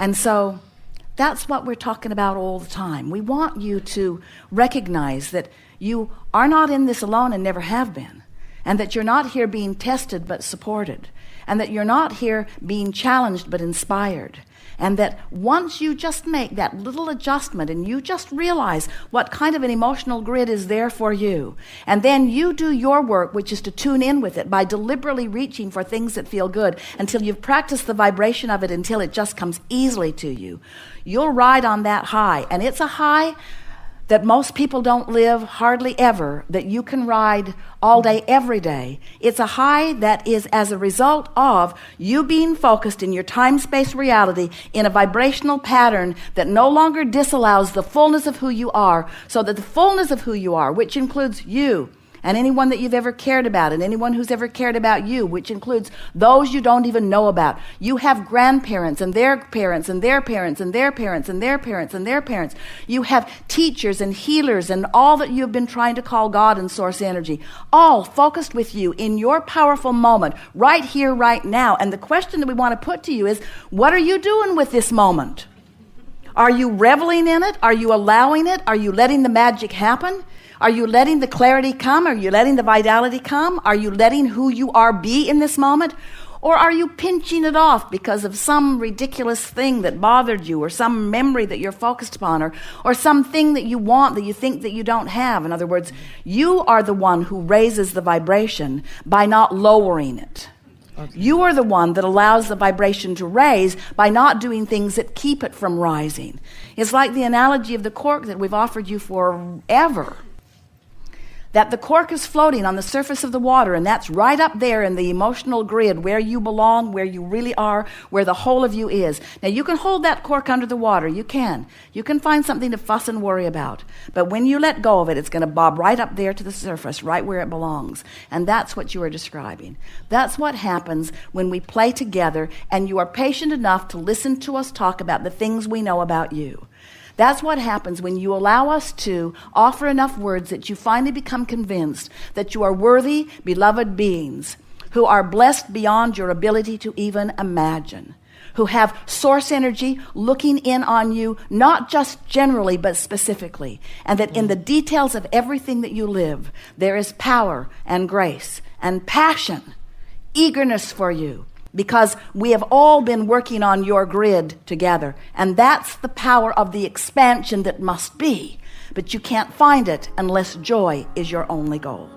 And so that's what we're talking about all the time. We want you to recognize that you are not in this alone and never have been, and that you're not here being tested but supported, and that you're not here being challenged but inspired, and that once you just make that little adjustment and you just realize what kind of an emotional grid is there for you, and then you do your work, which is to tune in with it by deliberately reaching for things that feel good until you've practiced the vibration of it until it just comes easily to you, you'll ride on that high. And it's a high that most people don't live hardly ever, that you can ride all day, every day. It's a high that is as a result of you being focused in your time-space reality in a vibrational pattern that no longer disallows the fullness of who you are, so that the fullness of who you are, which includes you, and anyone that you've ever cared about, and anyone who's ever cared about you, which includes those you don't even know about. You have grandparents and their parents and their parents and their parents and their parents and their parents. You have teachers and healers and all that you've been trying to call God and source energy, all focused with you in your powerful moment, right here, right now. And the question that we want to put to you is, what are you doing with this moment? Are you reveling in it? Are you allowing it? Are you letting the magic happen? Are you letting the clarity come? Are you letting the vitality come? Are you letting who you are be in this moment? Or are you pinching it off because of some ridiculous thing that bothered you, or some memory that you're focused upon, or something that you want that you think that you don't have? In other words, you are the one who raises the vibration by not lowering it. Okay. You are the one that allows the vibration to raise by not doing things that keep it from rising. It's like the analogy of the cork that we've offered you forever. That the cork is floating on the surface of the water, and that's right up there in the emotional grid where you belong, where you really are, where the whole of you is. Now, you can hold that cork under the water. You can. You can find something to fuss and worry about. But when you let go of it, it's going to bob right up there to the surface, right where it belongs. And that's what you are describing. That's what happens when we play together and you are patient enough to listen to us talk about the things we know about you. That's what happens when you allow us to offer enough words that you finally become convinced that you are worthy, beloved beings who are blessed beyond your ability to even imagine, who have source energy looking in on you, not just generally, but specifically, and that in the details of everything that you live, there is power and grace and passion, eagerness for you. Because we have all been working on your grid together. And that's the power of the expansion that must be. But you can't find it unless joy is your only goal.